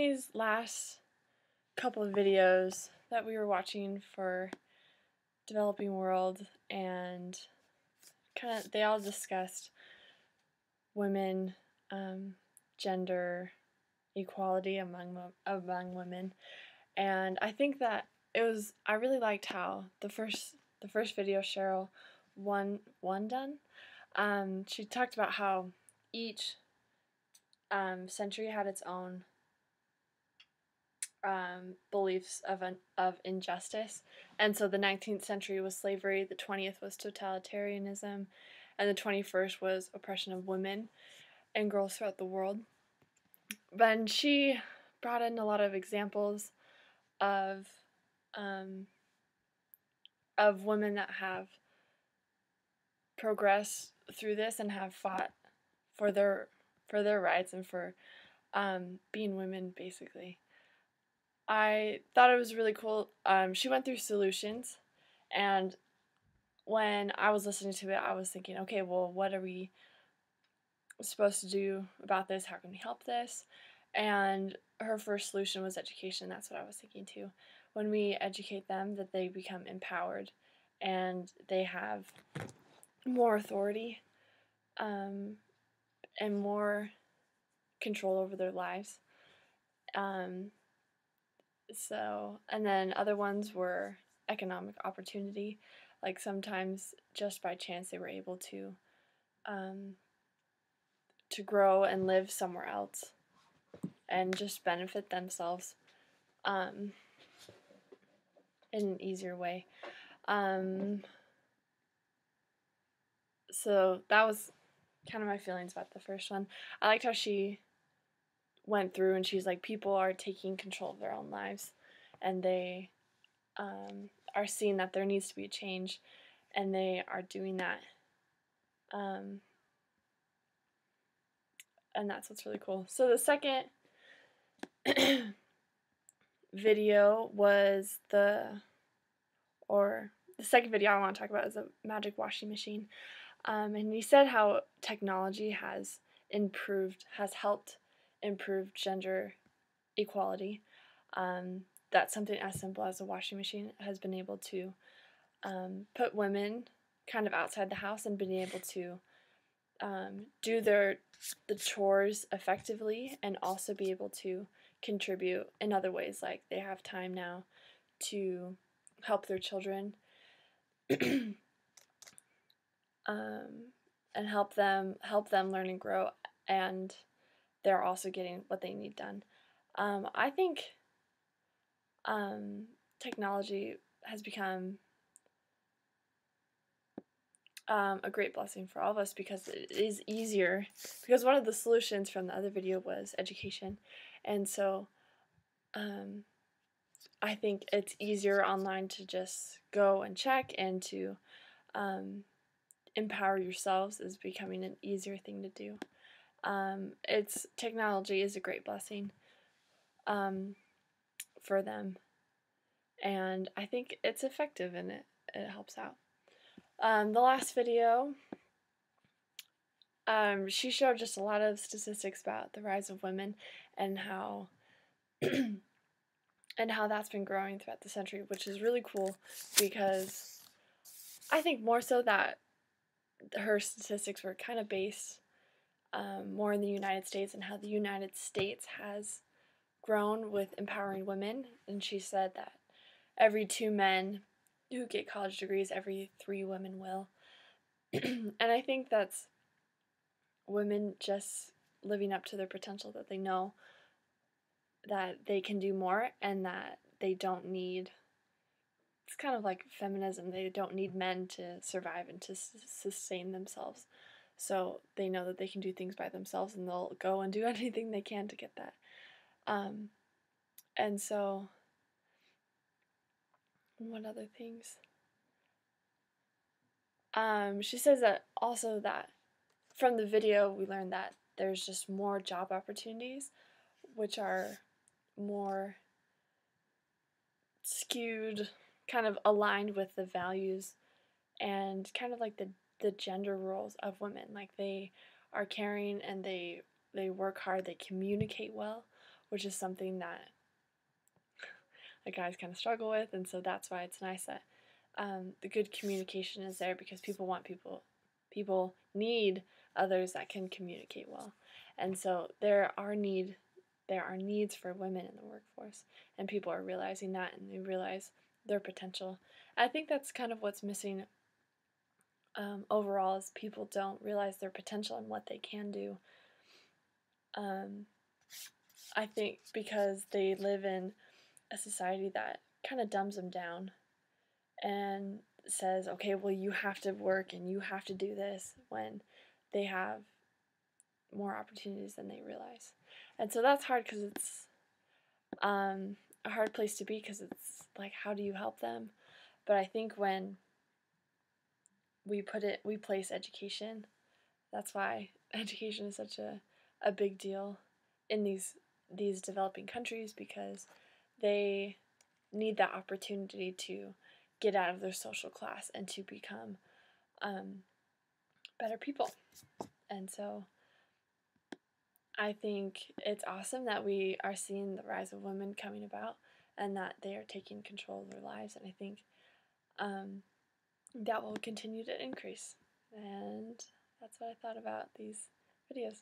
These last couple of videos that we were watching for Developing World, and they all discussed women, gender equality among women, and I think that I really liked how the first video Cheryl won done. She talked about how each century had its own beliefs of injustice, and so the 19th century was slavery, the 20th was totalitarianism, and the 21st was oppression of women and girls throughout the world. But she brought in a lot of examples of women that have progressed through this and have fought for their rights and for being women, basically. I thought it was really cool. She went through solutions, and when I was listening to it, I was thinking, okay, well, what are we supposed to do about this? How can we help this? And her first solution was education. That's what I was thinking too. When we educate them, that they become empowered and they have more authority and more control over their lives. And then other ones were economic opportunity. Like sometimes just by chance they were able to grow and live somewhere else and just benefit themselves in an easier way. So that was kind of my feelings about the first one. I liked how she went through and she's like, people are taking control of their own lives, and they are seeing that there needs to be a change, and they are doing that. And that's what's really cool. So the second video was the second video I want to talk about is a magic washing machine. And he said how technology has helped improve gender equality. That something as simple as a washing machine has been able to put women kind of outside the house and been able to do the chores effectively, and also be able to contribute in other ways, like they have time now to help their children and help them learn and grow, and they're also getting what they need done. I think technology has become a great blessing for all of us because it is easier. Because one of the solutions from the other video was education, and so I think it's easier online to just go and check, and to empower yourselves is becoming an easier thing to do. Technology is a great blessing for them, and I think it's effective, and it helps out. The last video, she showed just a lot of statistics about the rise of women and how that's been growing throughout the century, which is really cool, because I think more so that her statistics were kind of based more in the United States, and how the United States has grown with empowering women. And she said that every 2 men who get college degrees, every 3 women will. And I think that's women just living up to their potential, that they know that they can do more, and that they don't need, it's kind of like feminism, they don't need men to survive and to sustain themselves. So they know that they can do things by themselves, and they'll go and do anything they can to get that. And so, what other things? She says that also that from the video we learned that there's just more job opportunities, which are more skewed, kind of aligned with the values and kind of like the gender roles of women. Like they are caring, and they work hard, they communicate well, which is something that guys kind of struggle with, and so that's why it's nice that the good communication is there, because people need others that can communicate well, and so there are needs for women in the workforce, and people are realizing that, and they realize their potential. I think that's kind of what's missing overall, is people don't realize their potential and what they can do. I think because they live in a society that kind of dumbs them down and says, okay, well, you have to work and you have to do this, when they have more opportunities than they realize. And so that's hard, because it's a hard place to be, because it's like, how do you help them? But I think when we place education, that's why education is such a big deal in these developing countries, because they need that opportunity to get out of their social class and to become better people. And so I think it's awesome that we are seeing the rise of women coming about, and that they are taking control of their lives. And I think that will continue to increase. And that's what I thought about these videos.